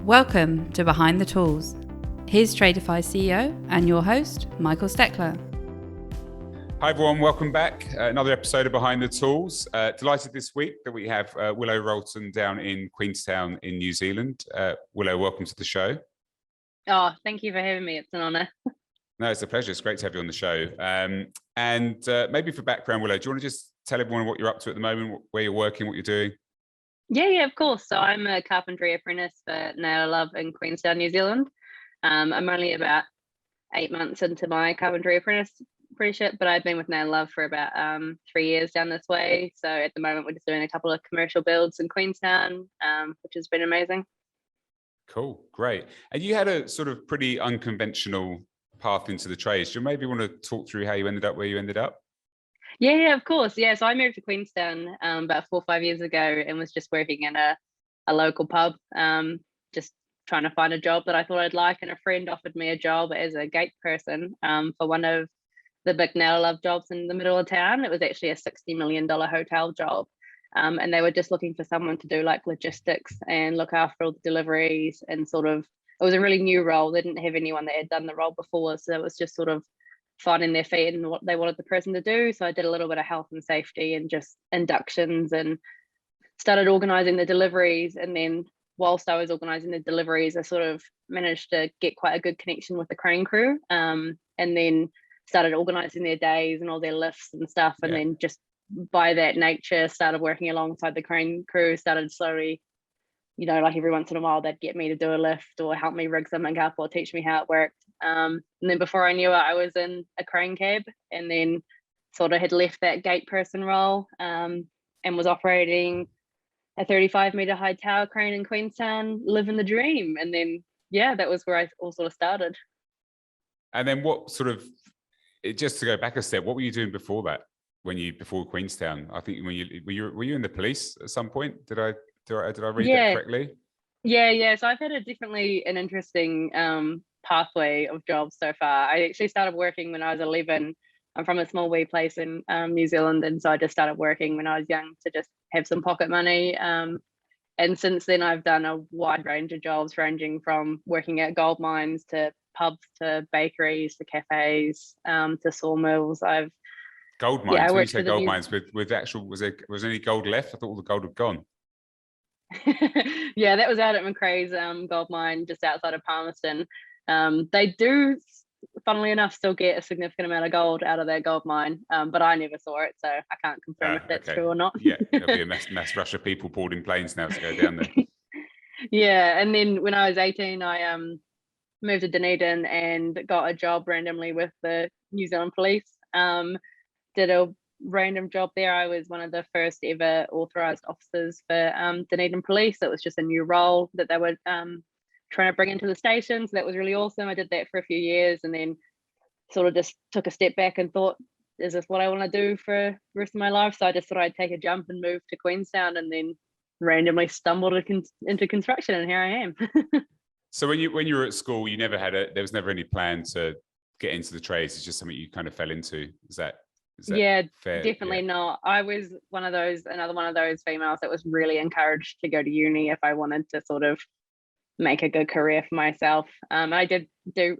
Welcome to Behind the Tools. Here's Tradify CEO and your host, Michael Steckler. Hi everyone, welcome back. Another episode of Behind the Tools. Delighted this week that we have Willow Rolton down in Queenstown in New Zealand. Willow, welcome to the show. Oh, thank you for having me. It's an honour. No, it's a pleasure. It's great to have you on the show. And maybe for background, Willow, do you want to just tell everyone what you're up to at the moment, where you're working, what you're doing? Yeah, of course. So I'm a carpentry apprentice for Nail Love in Queenstown, New Zealand. I'm only about 8 months into my carpentry apprenticeship, but I've been with Nail Love for about 3 years down this way. So at the moment, we're just doing a couple of commercial builds in Queenstown, which has been amazing. Cool, great. And you had a sort of pretty unconventional path into the trades. Do you maybe want to talk through how you ended up where you ended up? Yeah, of course. Yeah, so I moved to Queenstown about 4 or 5 years ago and was just working in a local pub, just trying to find a job that I thought I'd like. And a friend offered me a job as a gate person for one of the big Nail Love jobs in the middle of town. It was actually a $60 million hotel job. And they were just looking for someone to do like logistics and look after all the deliveries and sort of, it was a really new role. They didn't have anyone that had done the role before. So it was just sort of finding their feet and what they wanted the person to do. So I did a little bit of health and safety and just inductions and started organizing the deliveries. And then whilst I was organizing the deliveries, I sort of managed to get quite a good connection with the crane crew, and then started organizing their days and all their lifts and stuff. And then just by that nature, started working alongside the crane crew, started slowly, like every once in a while, they'd get me to do a lift or help me rig something up or teach me how it worked. And then before I knew it, I was in a crane cab and then sort of had left that gate person role and was operating a 35-meter high tower crane in Queenstown, living the dream. And then, that was where I all sort of started. And then just to go back a step, what were you doing before that? Before Queenstown? I think were you in the police at some point? Did I read that correctly? Yeah. So I've had an interesting pathway of jobs so far. I actually started working when I was 11. I'm from a small wee place in New Zealand, and so I just started working when I was young to just have some pocket money. And since then, I've done a wide range of jobs, ranging from working at gold mines to pubs to bakeries to cafes to sawmills. Gold mines. When you say gold mines, with actual, was there any gold left? I thought all the gold had gone. Yeah, that was out at McRae's gold mine just outside of Palmerston. They do, funnily enough, still get a significant amount of gold out of their gold mine, but I never saw it, so I can't confirm if that's true or not. Yeah, there'll be a mass rush of people boarding planes now to go down there. Yeah, and then when I was 18, I moved to Dunedin and got a job randomly with the New Zealand Police. Did a random job there. I was one of the first ever authorised officers for Dunedin Police. It was just a new role that they were trying to bring into the station. So that was really awesome. I did that for a few years and then sort of just took a step back and thought, is this what I want to do for the rest of my life? So I just thought I'd take a jump and move to Queenstown, and then randomly stumbled into construction, and here I am. So when you were at school, there was never any plan to get into the trades. It's just something you kind of fell into. Is that fair? Definitely not. I was another one of those females that was really encouraged to go to uni if I wanted to sort of make a good career for myself. I did do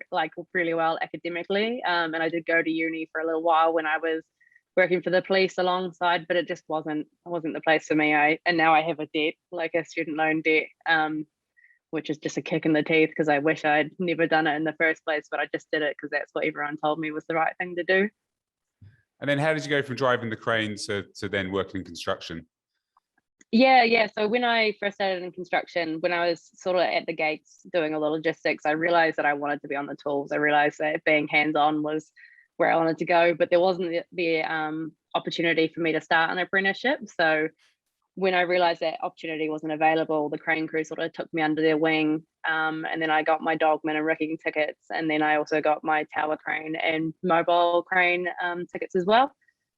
really well academically, and I did go to uni for a little while when I was working for the police alongside, but it just wasn't the place for me. And now I have a debt, like a student loan debt, which is just a kick in the teeth because I wish I'd never done it in the first place, but I just did it because that's what everyone told me was the right thing to do. And then how did you go from driving the crane to then working in construction? Yeah. So when I first started in construction, when I was sort of at the gates doing all the logistics, I realized that I wanted to be on the tools. I realized that being hands-on was where I wanted to go, but there wasn't the opportunity for me to start an apprenticeship. So when I realized that opportunity wasn't available, the crane crew sort of took me under their wing. And then I got my dogman and rigging tickets. And then I also got my tower crane and mobile crane tickets as well.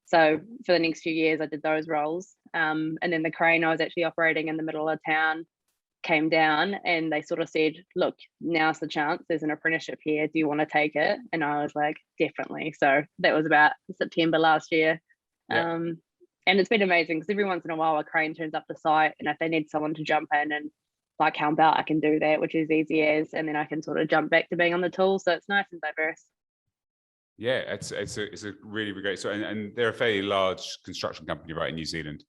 So for the next few years, I did those roles. And then the crane I was actually operating in the middle of town came down, and they sort of said, look, now's the chance. There's an apprenticeship here. Do you want to take it? And I was like, definitely. So that was about September last year. Yeah. And it's been amazing because every once in a while a crane turns up the site, and if they need someone to jump in and like how about I can do that, which is easy as, and then I can sort of jump back to being on the tools. So it's nice and diverse. Yeah, it's a really great. So and they're a fairly large construction company, right, in New Zealand.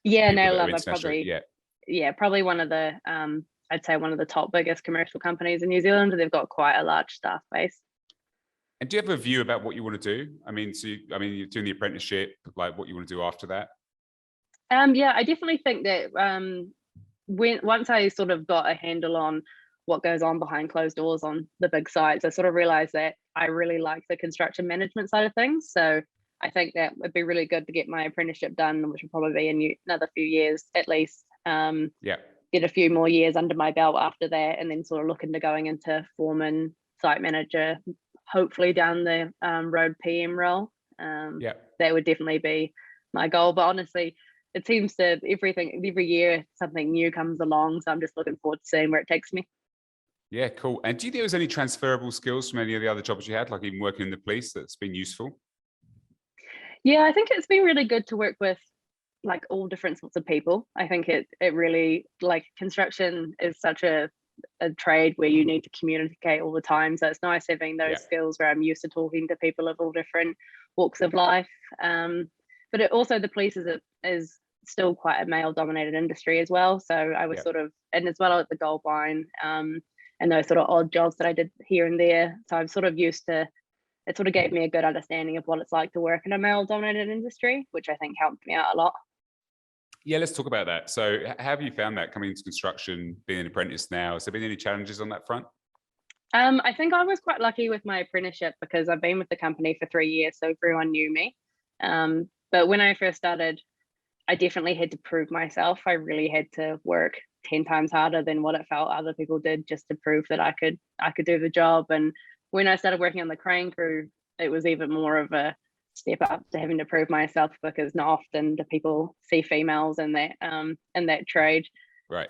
Yeah, People no, that are love. international. Probably one of the I'd say one of the top biggest commercial companies in New Zealand. They've got quite a large staff base. And do you have a view about what you want to do? I mean, you're doing the apprenticeship, like what you want to do after that? Yeah, I definitely think that once I sort of got a handle on what goes on behind closed doors on the big sites, I sort of realized that I really like the construction management side of things. So I think that would be really good to get my apprenticeship done, which will probably be another few years at least. Get a few more years under my belt after that, and then sort of look into going into foreman, site manager, hopefully down the road PM role. That would definitely be my goal. But honestly, it seems that every year something new comes along. So I'm just looking forward to seeing where it takes me. Yeah, cool. And do you think there was any transferable skills from any of the other jobs you had, like even working in the police, that's been useful? Yeah, I think it's been really good to work with like all different sorts of people. I think it really, like, construction is such a trade where you need to communicate all the time. So it's nice having those skills where I'm used to talking to people of all different walks of life. But also the police is still quite a male dominated industry as well. So I was sort of, and as well as the gold mine, and those sort of odd jobs that I did here and there. So I'm sort of used to, it sort of gave me a good understanding of what it's like to work in a male dominated industry, which I think helped me out a lot. Yeah, let's talk about that. So how have you found that coming into construction, being an apprentice now? Has there been any challenges on that front? I think I was quite lucky with my apprenticeship because I've been with the company for 3 years, so everyone knew me. But when I first started, I definitely had to prove myself. I really had to work 10 times harder than what it felt other people did just to prove that I could do the job. And when I started working on the crane crew, it was even more of a step up to having to prove myself, because not often do people see females in that trade. Right.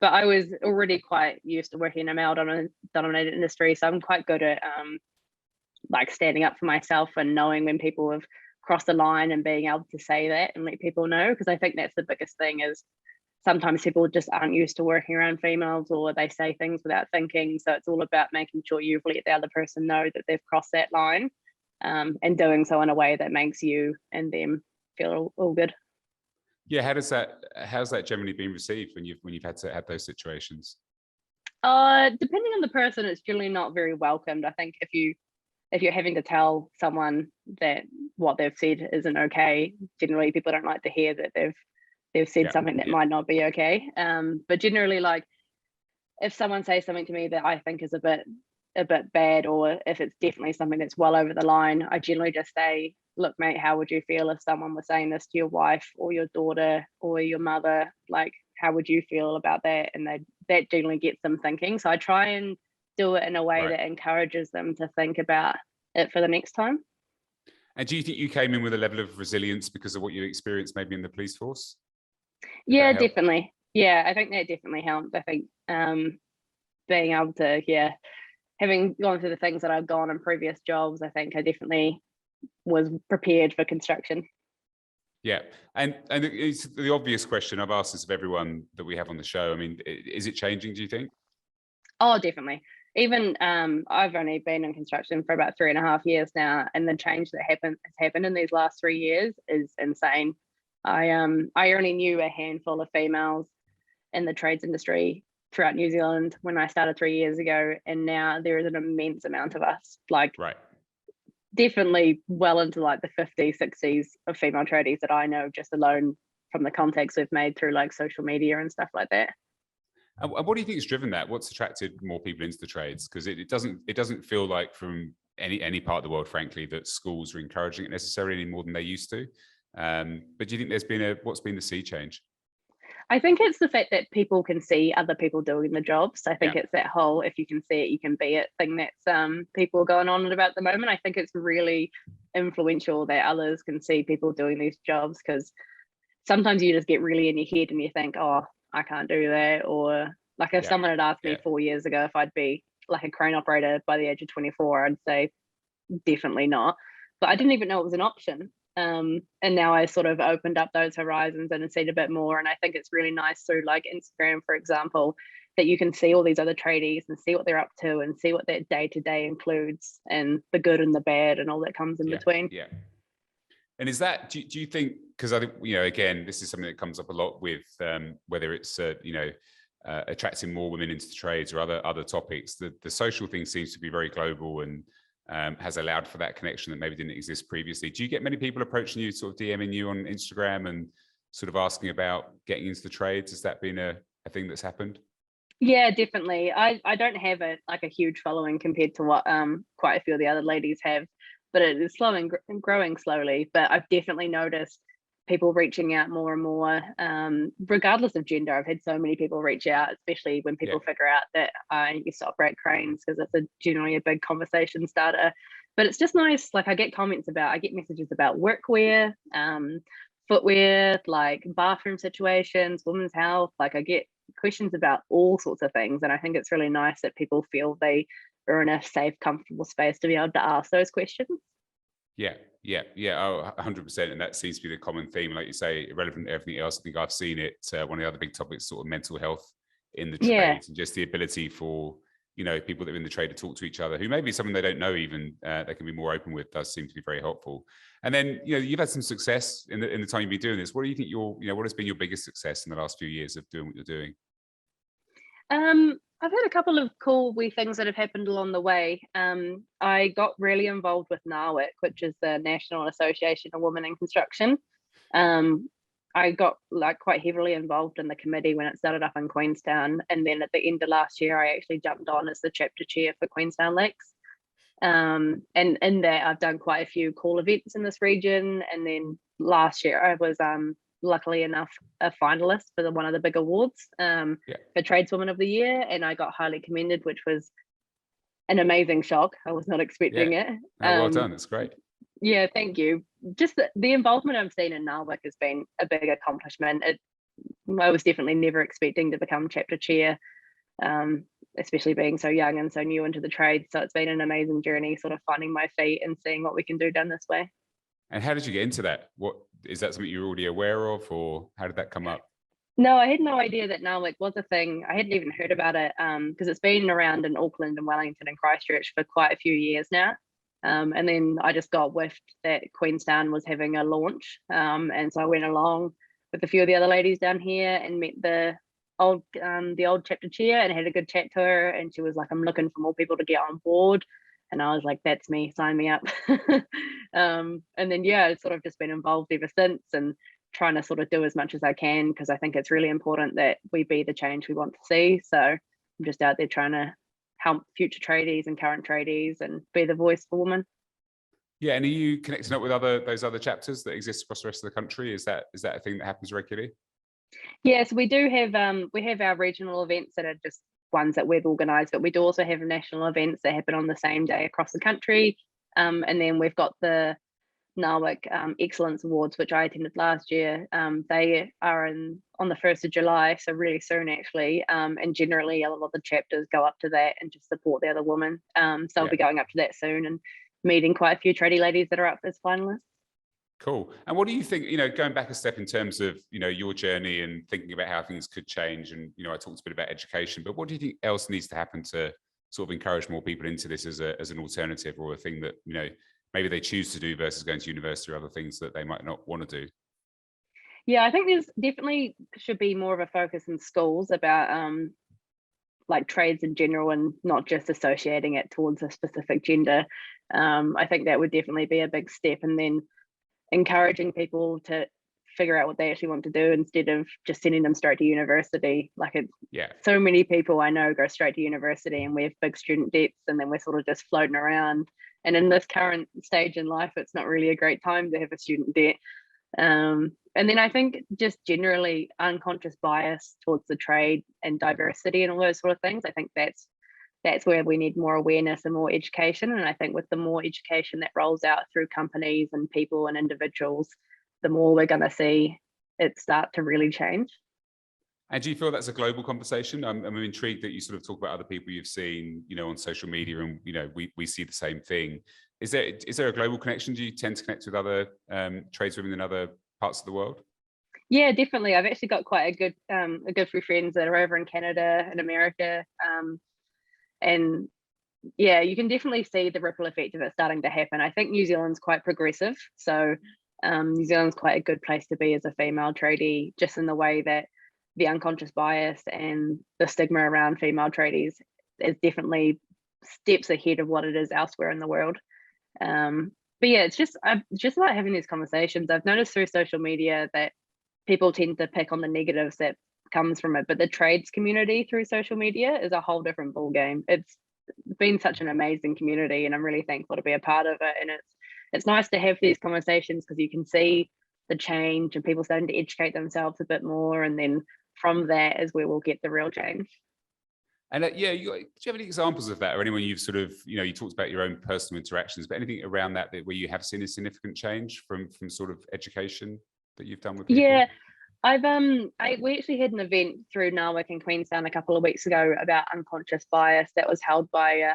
But I was already quite used to working in a male dominated industry, so I'm quite good at like standing up for myself and knowing when people have crossed the line and being able to say that and let people know, because I think that's the biggest thing is sometimes people just aren't used to working around females, or they say things without thinking. So it's all about making sure you've let the other person know that they've crossed that line, and doing so in a way that makes you and them feel all good. Yeah, how's that generally been received when you've had to have those situations? Depending on the person, it's generally not very welcomed. I think if you're having to tell someone that what they've said isn't okay, generally people don't like to hear that they've said something that might not be okay. But generally, like, if someone says something to me that I think is a bit bad, or if it's definitely something that's well over the line, I generally just say, look, mate, how would you feel if someone was saying this to your wife or your daughter or your mother? Like, how would you feel about that? And that generally gets them thinking. So I try and do it in a way that encourages them to think about it for the next time. And do you think you came in with a level of resilience because of what you experienced maybe in the police force? Yeah, definitely. Yeah, I think that definitely helped. I think being able to, having gone through the things that I've gone in previous jobs, I think I definitely was prepared for construction. Yeah. And it's the obvious question. I've asked this of everyone that we have on the show. I mean, is it changing, do you think? Oh, definitely. Even I've only been in construction for about 3.5 years now, and the change that has happened in these last 3 years is insane. I only knew a handful of females in the trades industry throughout New Zealand when I started 3 years ago, and now there is an immense amount of us. Like, definitely well into like the 50s, 60s of female tradies that I know, just alone from the contacts we've made through like social media and stuff like that. And what do you think has driven that? What's attracted more people into the trades? Because it doesn't feel like from any part of the world, frankly, that schools are encouraging it necessarily any more than they used to. But do you think what's been the sea change? I think it's the fact that people can see other people doing the jobs. I think it's that whole, if you can see it, you can be it thing that's people are going on about at the moment. I think it's really influential that others can see people doing these jobs, because sometimes you just get really in your head and you think, oh, I can't do that. Or like if someone had asked me 4 years ago if I'd be like a crane operator by the age of 24, I'd say definitely not. But I didn't even know it was an option. And now I sort of opened up those horizons and seen a bit more. And I think it's really nice through like Instagram, for example, that you can see all these other tradies and see what they're up to and see what their day to day includes and the good and the bad and all that comes in between. Yeah. And is that, do you think, because I think, again, this is something that comes up a lot with whether it's, attracting more women into the trades or other topics, the social thing seems to be very global and has allowed for that connection that maybe didn't exist previously. Do you get many people approaching you, sort of DMing you on Instagram and sort of asking about getting into the trades? Has that been a thing that's happened? Yeah, definitely. I don't have a huge following compared to what quite a few of the other ladies have, but it is growing slowly. But I've definitely noticed people reaching out more and more, regardless of gender. I've had so many people reach out, especially when people figure out that I used to operate cranes, because it's generally a big conversation starter. But it's just nice. Like I get messages about workwear, footwear, like bathroom situations, women's health. Like I get questions about all sorts of things. And I think it's really nice that people feel they are in a safe, comfortable space to be able to ask those questions. Yeah. Oh, 100%. And that seems to be the common theme. Like you say, irrelevant to everything else. I think I've seen it. One of the other big topics, sort of mental health in the trades, and just the ability for, people that are in the trade to talk to each other, who maybe someone they don't know even, they can be more open with, does seem to be very helpful. And then, you've had some success in the time you've been doing this. What do you think what has been your biggest success in the last few years of doing what you're doing? I've had a couple of cool wee things that have happened along the way. I got really involved with NAWIC, which is the National Association of Women in Construction. I got quite heavily involved in the committee when it started up in Queenstown, and then at the end of last year, I actually jumped on as the chapter chair for Queenstown Lakes. And in that, I've done quite a few cool events in this region. And then last year, I was luckily enough a finalist for one of the big awards for Tradeswoman of the Year, and I got highly commended, which was an amazing shock. I was not expecting it. Oh, well done. It's great. Yeah, thank you. Just the involvement I've seen in NAWIC has been a big accomplishment. I was definitely never expecting to become chapter chair, especially being so young and so new into the trade. So it's been an amazing journey, sort of finding my feet and seeing what we can do down this way. And how did you get into that? What is that something you're already aware of, or how did that come up? No, I had no idea that NAWIC was a thing. I hadn't even heard about it because it's been around in Auckland and Wellington and Christchurch for quite a few years now. And then I just got whiffed that Queenstown was having a launch. And so I went along with a few of the other ladies down here and met the old chapter chair and had a good chat to her. And she was like, I'm looking for more people to get on board. And I was like, that's me, sign me up. And then, it's sort of just been involved ever since and trying to sort of do as much as I can, because I think it's really important that we be the change we want to see. So I'm just out there trying to help future tradies and current tradies and be the voice for women. Yeah, and are you connecting up with those other chapters that exist across the rest of the country? Is that a thing that happens regularly? Yes, we do have we have our regional events that are just ones that we've organised, but we do also have national events that happen on the same day across the country. And then we've got the NAWIC Excellence Awards, which I attended last year. They are on the 1st of July, so really soon actually. And generally a lot of the chapters go up to that and just support the other women. So I'll be going up to that soon and meeting quite a few tradie ladies that are up as finalists. Cool. And what do you think, going back a step in terms of, your journey and thinking about how things could change, and, I talked a bit about education, but what do you think else needs to happen to sort of encourage more people into this as an alternative, or a thing that, maybe they choose to do versus going to university, or other things that they might not want to do? Yeah, I think there's definitely should be more of a focus in schools about like trades in general, and not just associating it towards a specific gender. I think that would definitely be a big step, and then encouraging people to figure out what they actually want to do instead of just sending them straight to university. So many people I know go straight to university and we have big student debts, and then we're sort of just floating around. And in this current stage in life, it's not really a great time to have a student debt. And then I think just generally unconscious bias towards the trade and diversity and all those sort of things. I think that's where we need more awareness and more education. And I think with the more education that rolls out through companies and people and individuals, the more we're going to see it start to really change. And do you feel that's a global conversation? I'm intrigued that you sort of talk about other people you've seen, on social media, and we see the same thing. Is there a global connection? Do you tend to connect with other tradeswomen in other parts of the world? Yeah, definitely. I've actually got quite a good few friends that are over in Canada and America, and yeah, you can definitely see the ripple effect of it starting to happen. I think New Zealand's quite progressive, so New Zealand's quite a good place to be as a female tradie, just in the way that the unconscious bias and the stigma around female tradies is definitely steps ahead of what it is elsewhere in the world. But yeah, it's just like having these conversations. I've noticed through social media that people tend to pick on the negatives that comes from it, but the trades community through social media is a whole different ball game. It's been such an amazing community, and I'm really thankful to be a part of it. And it's nice to have these conversations because you can see the change and people starting to educate themselves a bit more, and then from that is where we'll get the real change. And do you have any examples of that, or anyone you've sort of, you talked about your own personal interactions, but anything around that where you have seen a significant change from sort of education that you've done with people? Yeah, we actually had an event through NAWIC in Queenstown a couple of weeks ago about unconscious bias that was held by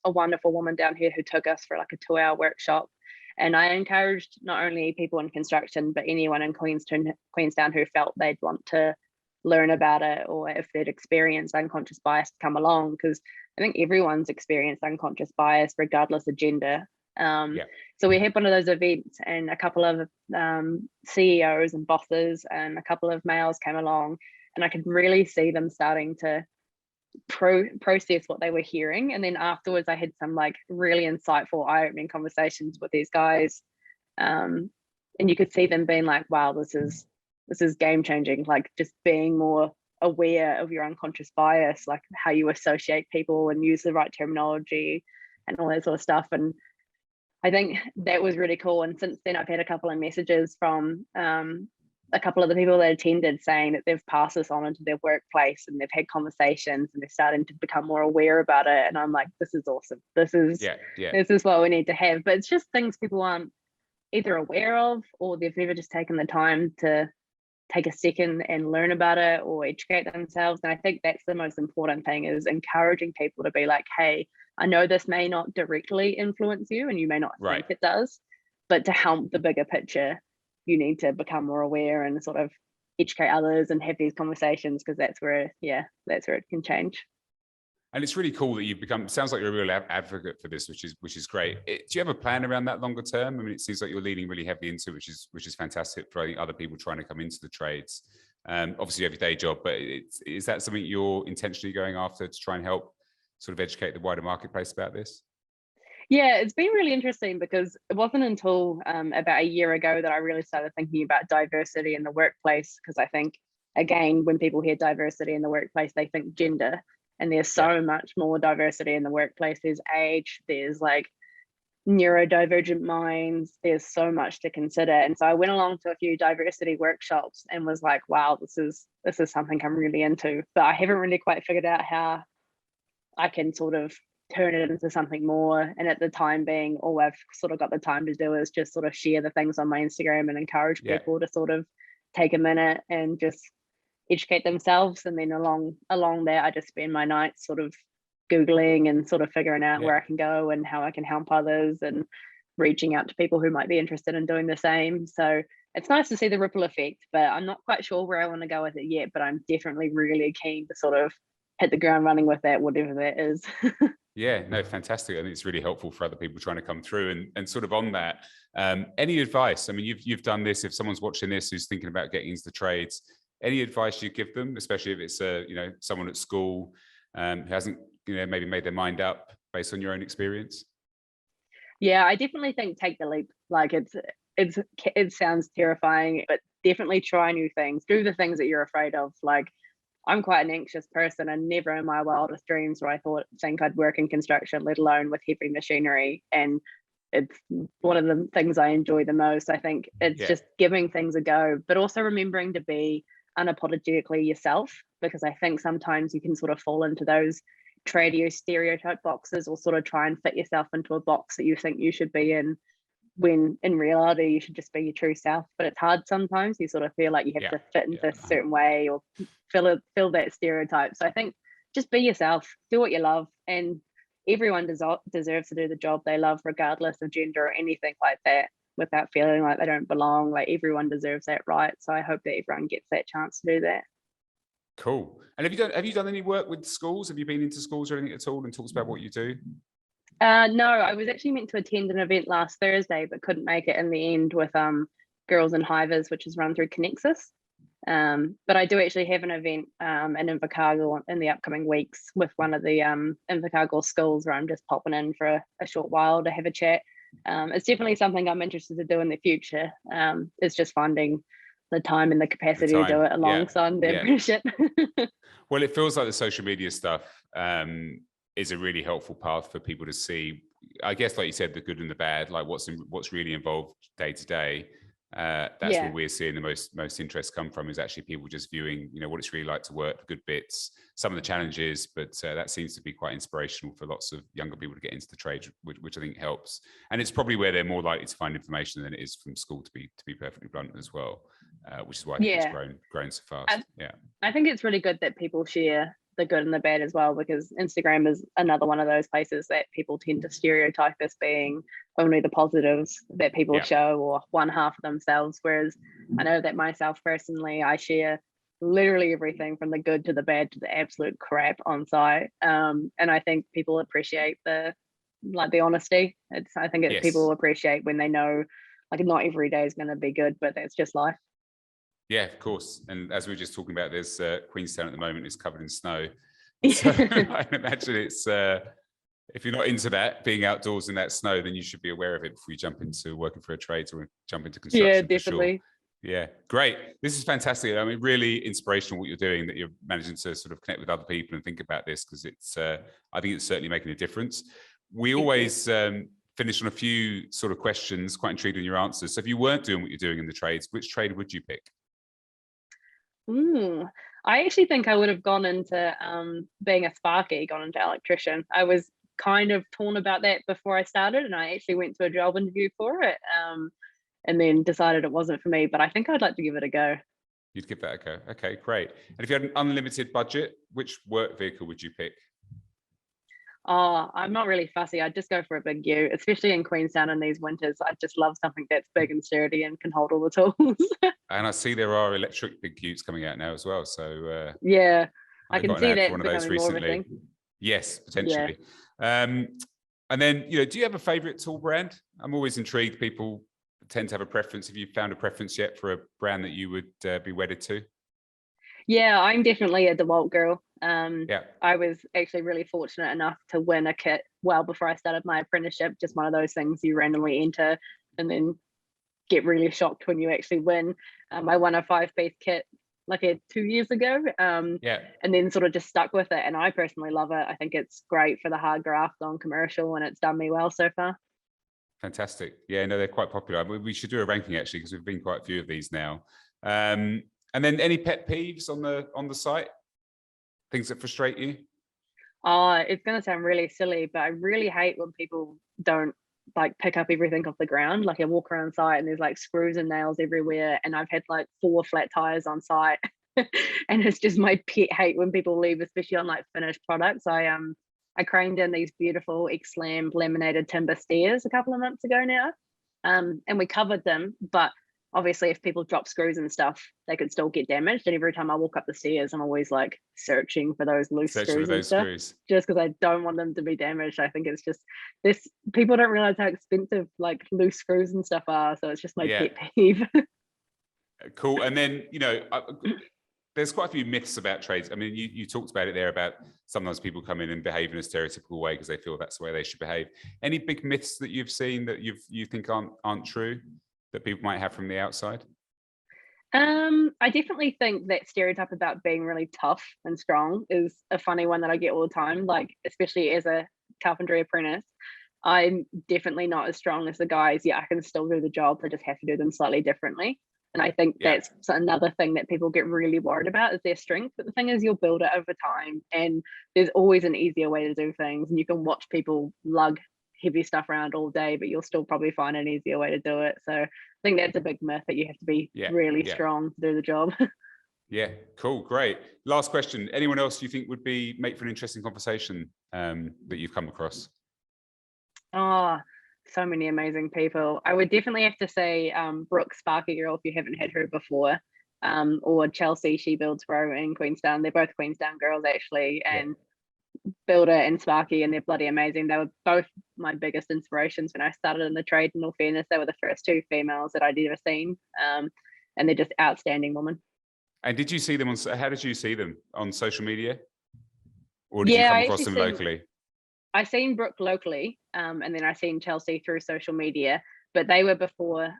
a wonderful woman down here who took us for like a 2-hour workshop. And I encouraged not only people in construction, but anyone in Queenstown who felt they'd want to learn about it, or if they'd experienced unconscious bias, to come along, because I think everyone's experienced unconscious bias regardless of gender. So we had one of those events, and a couple of CEOs and bosses and a couple of males came along, and I could really see them starting to process what they were hearing. And then afterwards I had some like really insightful, eye-opening conversations with these guys, and you could see them being like, wow, this is game changing, like just being more aware of your unconscious bias, like how you associate people and use the right terminology and all that sort of stuff. And I think that was really cool. And since then I've had a couple of messages from a couple of the people that attended saying that they've passed this on into their workplace, and they've had conversations and they're starting to become more aware about it. And I'm like, this is awesome. This is what we need to have. But it's just things people aren't either aware of, or they've never just taken the time to take a second and learn about it or educate themselves. And I think that's the most important thing, is encouraging people to be like, hey, I know this may not directly influence you and you may not think it does, but to help the bigger picture, you need to become more aware and sort of educate others and have these conversations, because that's where it can change. And it's really cool that you've become, sounds like you're a real advocate for this, which is great. Do you have a plan around that longer term? I mean, it seems like you're leaning really heavily into it, which is fantastic for other people trying to come into the trades. Obviously you have your day job, but is that something you're intentionally going after to try and help sort of educate the wider marketplace about this? Yeah, it's been really interesting, because it wasn't until about a year ago that I really started thinking about diversity in the workplace. Because I think, again, when people hear diversity in the workplace, they think gender, and there's so much more diversity in the workplace. There's age, there's like neurodivergent minds, there's so much to consider. And so I went along to a few diversity workshops and was like, wow, this is something I'm really into, but I haven't really quite figured out how I can sort of turn it into something more. And at the time being, all I've sort of got the time to do is just sort of share the things on my Instagram and encourage people to sort of take a minute and just educate themselves. And then along there, I just spend my nights sort of Googling and sort of figuring out where I can go and how I can help others, and reaching out to people who might be interested in doing the same. So it's nice to see the ripple effect, but I'm not quite sure where I want to go with it yet, but I'm definitely really keen to sort of hit the ground running with that, whatever that is. Yeah, no, fantastic. I think it's really helpful for other people trying to come through. And sort of on that, any advice? I mean, you've done this. If someone's watching this who's thinking about getting into the trades, any advice you give them, especially if it's someone at school who hasn't maybe made their mind up based on your own experience? Yeah, I definitely think take the leap. Like it sounds terrifying, but definitely try new things. Do the things that you're afraid of. Like, I'm quite an anxious person, and never in my wildest dreams would I think I'd work in construction, let alone with heavy machinery. And it's one of the things I enjoy the most. I think it's just giving things a go, but also remembering to be unapologetically yourself, because I think sometimes you can sort of fall into those tradie stereotype boxes, or sort of try and fit yourself into a box that you think you should be in, when in reality you should just be your true self. But it's hard sometimes. You sort of feel like you have to fit into a certain way, or fill that stereotype. So I think just be yourself, do what you love, and everyone deserves to do the job they love, regardless of gender or anything like that, without feeling like they don't belong. Like, everyone deserves that right. So I hope that everyone gets that chance to do that. Cool. And have you done any work with schools? Have you been into schools or anything at all and talked about what you do? No, I was actually meant to attend an event last Thursday, but couldn't make it in the end with Girls in Hivers, which is run through Connexus. But I do actually have an event in Invercargill in the upcoming weeks with one of the Invercargill schools, where I'm just popping in for a short while to have a chat. It's definitely something I'm interested to do in the future. It's just finding the time and the capacity to do it alongside the apprenticeship. Well, it feels like the social media stuff is a really helpful path for people to see, I guess, like you said, the good and the bad, like what's really involved day to day. That's where we're seeing the most interest come from, is actually people just viewing, what it's really like to work, the good bits, some of the challenges, but that seems to be quite inspirational for lots of younger people to get into the trade, which I think helps. And it's probably where they're more likely to find information than it is from school, to be perfectly blunt as well, which is why I think it's grown so fast. I think it's really good that people share the good and the bad as well, because Instagram is another one of those places that people tend to stereotype as being only the positives that people show, or one half of themselves. Whereas I know that myself personally, I share literally everything from the good to the bad to the absolute crap on site. And I think people appreciate the honesty. I think people appreciate when they know, like, not every day is going to be good, but that's just life. Yeah, of course. And as we were just talking about, there's Queenstown at the moment is covered in snow. So I can imagine it's, if you're not into that, being outdoors in that snow, then you should be aware of it before you jump into working for a trade or jump into construction. Yeah, definitely. For sure. Yeah, great. This is fantastic. I mean, really inspirational what you're doing, that you're managing to sort of connect with other people and think about this, because it's, I think it's certainly making a difference. We always finish on a few sort of questions, quite intrigued in your answers. So if you weren't doing what you're doing in the trades, which trade would you pick? I actually think I would have gone into being a sparky, gone into electrician. I was kind of torn about that before I started, and I actually went to a job interview for it, and then decided it wasn't for me, but I think I'd like to give it a go. You'd give that a go. Okay, great. And if you had an unlimited budget, which work vehicle would you pick? Oh, I'm not really fussy. I'd just go for a big U, especially in Queenstown in these winters. I just love something that's big and sturdy and can hold all the tools. And I see there are electric big utes coming out now as well. So I can see that one of those recently. Yes, potentially. And then, do you have a favorite tool brand? I'm always intrigued. People tend to have a preference. Have you found a preference yet for a brand that you would be wedded to? Yeah, I'm definitely a DeWalt girl. I was actually really fortunate enough to win a kit well before I started my apprenticeship. Just one of those things you randomly enter and then get really shocked when you actually win. I won a 5-piece kit like 2 years ago, and then sort of just stuck with it. And I personally love it. I think it's great for the hard graft on commercial, and it's done me well so far. Fantastic. Yeah, no, they're quite popular. We should do a ranking actually, because we've been quite a few of these now. And then any pet peeves on the site? Things that frustrate you? Oh, it's going to sound really silly, but I really hate when people don't pick up everything off the ground. Like, I walk around site and there's screws and nails everywhere, and I've had 4 flat tires on site. And it's just my pet hate when people leave, especially on finished products. I craned in these beautiful X-Slam laminated timber stairs a couple of months ago now, and we covered them, but obviously if people drop screws and stuff, they could still get damaged. And every time I walk up the stairs, I'm always searching for those loose screws and stuff, just because I don't want them to be damaged. I think it's just this, people don't realize how expensive loose screws and stuff are. So it's just my pet peeve. Cool. And then, there's quite a few myths about trades. I mean, you talked about it there, about sometimes people come in and behave in a stereotypical way because they feel that's the way they should behave. Any big myths that you've seen that you think aren't true, that people might have from the outside? I definitely think that stereotype about being really tough and strong is a funny one that I get all the time, especially as a carpentry apprentice. I'm definitely not as strong as the guys. Yeah, I can still do the jobs, I just have to do them slightly differently. And I think that's another thing that people get really worried about, is their strength. But the thing is, you'll build it over time, and there's always an easier way to do things. And you can watch people lug heavy stuff around all day, but you'll still probably find an easier way to do it. So I think that's a big myth, that you have to be really strong to do the job. Yeah, cool, great. Last question. Anyone else you think would make for an interesting conversation that you've come across? Oh, so many amazing people. I would definitely have to say Brooke Sparky Girl, if you haven't had her before, or Chelsea, She Builds Grow in Queenstown. They're both Queenstown girls actually, and Builder and Sparky, and they're bloody amazing. They were both my biggest inspirations when I started in the trade. In all fairness, they were the first two females that I'd ever seen, and they're just outstanding women. And did you see them how did you see them? On social media? Or did you come across them locally? I seen Brooke locally, and then I seen Chelsea through social media, but they were before,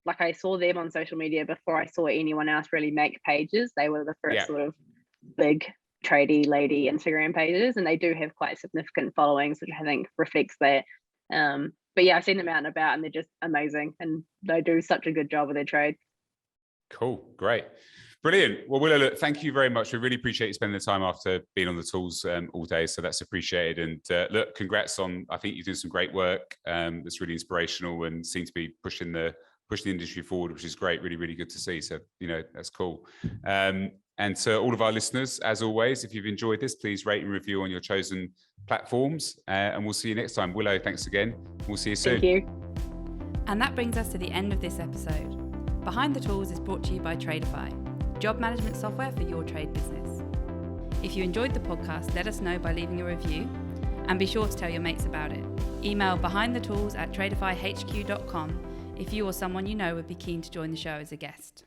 like I saw them on social media before I saw anyone else really make pages. They were the first sort of big tradie lady Instagram pages, and they do have quite significant followings, which I think reflects that. But yeah, I've seen them out and about, and they're just amazing, and they do such a good job with their trade. Cool, great. Brilliant. Well, Willow, look, thank you very much. We really appreciate you spending the time after being on the tools all day. So that's appreciated. And look, congrats on, I think you're doing some great work. That's really inspirational and seem to be pushing the industry forward, which is great. Really, really good to see. So, that's cool. And to all of our listeners, as always, if you've enjoyed this, please rate and review on your chosen platforms. And we'll see you next time. Willow, thanks again. We'll see you soon. Thank you. And that brings us to the end of this episode. Behind the Tools is brought to you by Tradify, job management software for your trade business. If you enjoyed the podcast, let us know by leaving a review, and be sure to tell your mates about it. Email behindthetools@tradifyhq.com if you or someone you know would be keen to join the show as a guest.